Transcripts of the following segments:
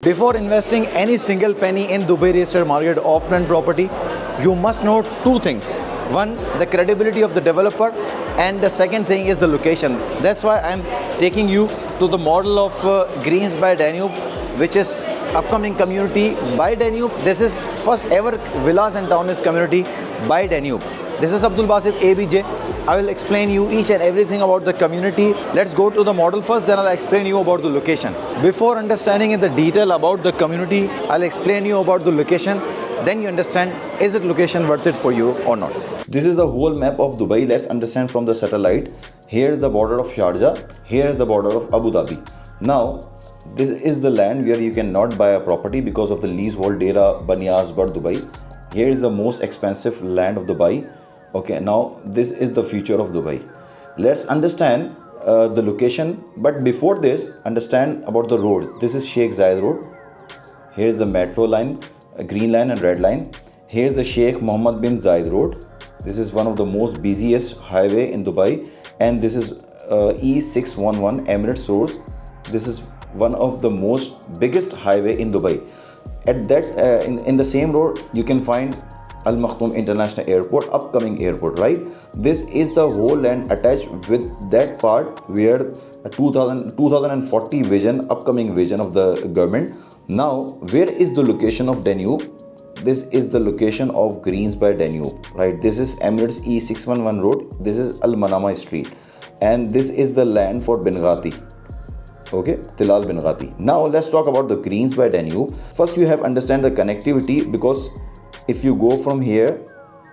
Before investing any single penny in Dubai real estate market offline property, you must know two things. One, the credibility of the developer, and the second thing is the location. That's why I'm taking you to the model of Greens by Danube, which is upcoming community by Danube. This is first ever villas and townhouse community by Danube. This is Abdul Basit ABJ. I will explain you each and everything about the community. Let's go to the model first, then I'll explain you about the location. Before understanding in the detail about the community, I'll explain you about the location. Then you understand, is it location worth it for you or not? This is the whole map of Dubai. Let's understand from the satellite. Here is the border of Sharjah. Here is the border of Abu Dhabi. Now, this is the land where you cannot buy a property because of the leasehold data Banias Bar Dubai. Here is the most expensive land of Dubai. Okay, now this is the future of Dubai. Let's understand the location, but before this, understand about the road. This is Sheikh Zayed Road. Here is the metro line, green line and red line. Here is the Sheikh Mohammed bin Zayed Road. This is one of the most busiest highway in Dubai, and this is E611 Emirates Road. This is one of the most biggest highway in Dubai. At that, in the same road, you can find Al Maktoum International Airport, upcoming airport, right? This is the whole land attached with that part where 2040 vision, upcoming vision of the government. Now, where is the location of Danube? This is the location of Greens by Danube, right? This is Emirates E611 road. This is Al Manama Street, and this is the land for Benghazi. Okay, Tilal Benghazi. Now let's talk about the Greens by Danube. First, you have to understand the connectivity, because if you go from here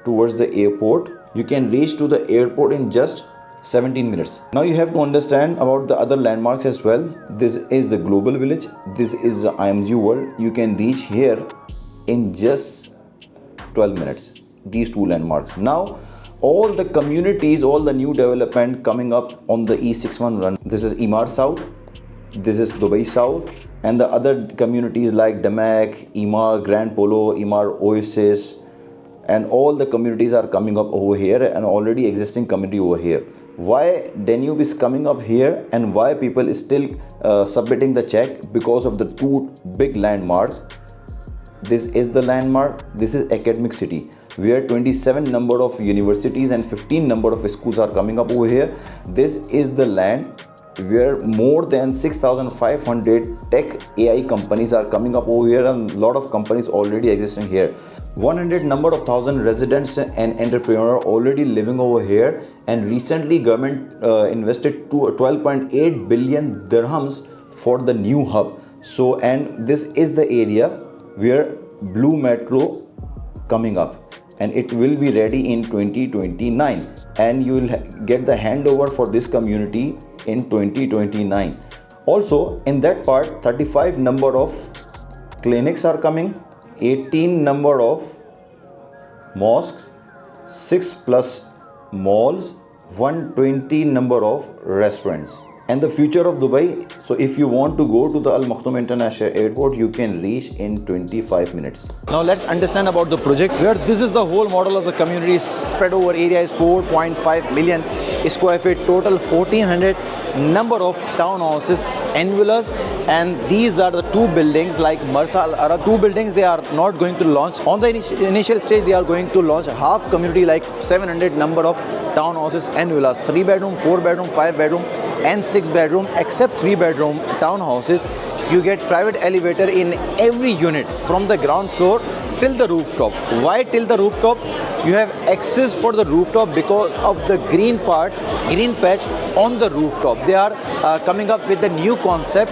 towards the airport, you can reach to the airport in just 17 minutes. Now you have to understand about the other landmarks as well. This is the Global Village. This is the IMG World. You can reach here in just 12 minutes. These two landmarks. Now all the communities, all the new development coming up on the E611. This is Emaar South. This is Dubai South. And the other communities like Damak, Emaar, Grand Polo, Emaar Oasis, and all the communities are coming up over here, and already existing community over here. Why Danube is coming up here and why people is still submitting the check? Because of the two big landmarks. This is the landmark. This is academic city, where 27 number of universities and 15 number of schools are coming up over here. This is the land where more than 6,500 tech AI companies are coming up over here, and a lot of companies already existing here. 100 number of thousand residents and entrepreneurs already living over here, and recently government invested 12.8 billion dirhams for the new hub. So, and this is the area where Blue Metro coming up, and it will be ready in 2029, and you will get the handover for this community in 2029. Also in that part, 35 number of clinics are coming, 18 number of mosques, 6+ malls, 120 number of restaurants, and the future of Dubai. So if you want to go to the Al Maktoum International Airport, you can reach in 25 minutes. Now let's understand about the project, where this is the whole model of the community. Spread over area is 4.5 million square feet, total 1400 number of townhouses and villas, and these are the two buildings like Marsa Al Arab. Two buildings they are not going to launch on the initial stage. They are going to launch half community, like 700 number of townhouses and villas, 3 bedroom, 4 bedroom, 5 bedroom and 6 bedroom. Except 3 bedroom townhouses, you get private elevator in every unit from the ground floor till the rooftop. Why till the rooftop? You have access for the rooftop because of the green part, green patch on the rooftop. They are coming up with a new concept.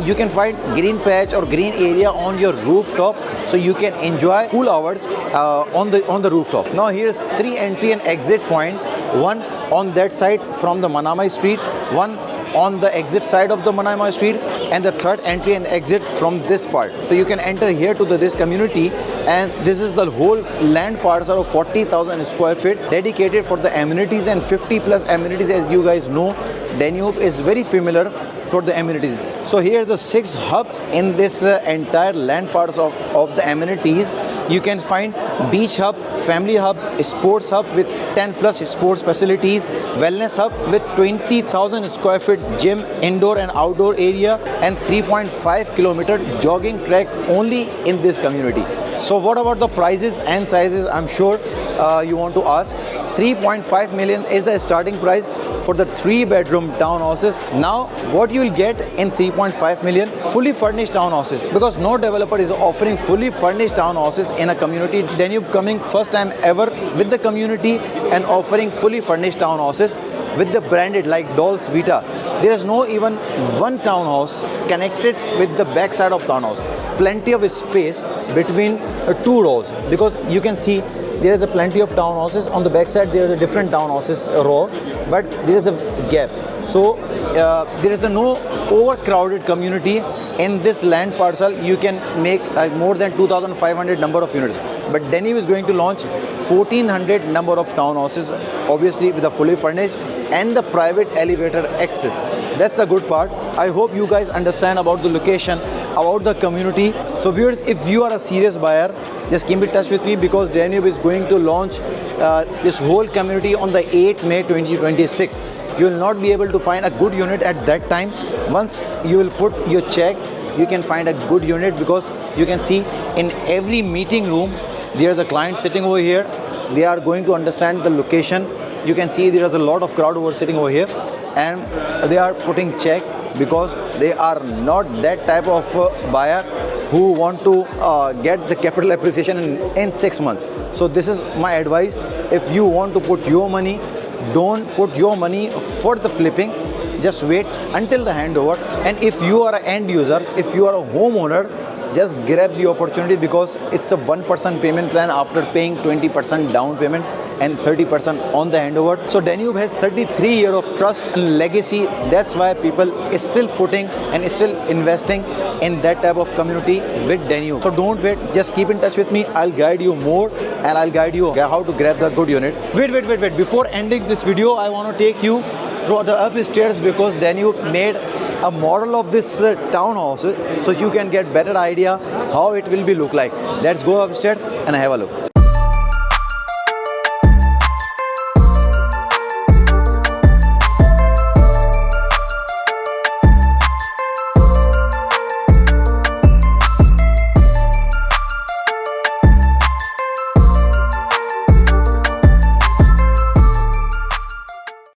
You can find green patch or green area on your rooftop, so you can enjoy cool hours on the rooftop. Now here's 3 entry and exit point. One on that side from the Manama Street, one on the exit side of the Manama Street, and the third entry and exit from this part. So you can enter here to this community, and this is the whole land parcel of 40,000 square feet dedicated for the amenities, and 50+ amenities. As you guys know, Danube is very familiar for the amenities. So here's the sixth hub in this entire land parts of the amenities. You can find beach hub, family hub, sports hub with 10 plus sports facilities, wellness hub with 20,000 square feet gym, indoor and outdoor area, and 3.5 kilometer jogging track only in this community. So what about the prices and sizes? I'm sure you want to ask. 3.5 million is the starting price for the 3-bedroom townhouses. Now what you will get in 3.5 million? Fully furnished townhouses, because no developer is offering fully furnished townhouses in a community. Danube coming first time ever with the community and offering fully furnished townhouses with the branded like Dolce Vita. There is no even one townhouse connected with the back side of townhouse. Plenty of space between two rows, because you can see there is a plenty of townhouses on the back side. There is a different townhouses row, but there is a gap. So there is a no overcrowded community in this land parcel. You can make more than 2,500 number of units. But Danube is going to launch 1,400 number of townhouses, obviously with a fully furnished and the private elevator access. That's the good part. I hope you guys understand about the location, about the community. So viewers, if you are a serious buyer, just keep in touch with me, because Danube is going to launch this whole community on the 8th May 2026. You will not be able to find a good unit at that time. Once you will put your check, you can find a good unit, because you can see in every meeting room there's a client sitting over here. They are going to understand the location. You can see there is a lot of crowd over sitting over here, and they are putting check, because they are not that type of buyer who want to get the capital appreciation in 6 months. So this is my advice. If you want to put your money, don't put your money for the flipping. Just wait until the handover. And if you are an end user, if you are a homeowner, just grab the opportunity, because it's a 1% payment plan after paying 20% down payment and 30% on the handover. So Danube has 33 years of trust and legacy. That's why people is still putting and is still investing in that type of community with Danube. So don't wait, just keep in touch with me. I'll guide you more, and I'll guide you how to grab the good unit. Wait. Before ending this video, I want to take you through the upstairs, because Danube made a model of this townhouse, so you can get better idea how it will be look like. Let's go upstairs and have a look.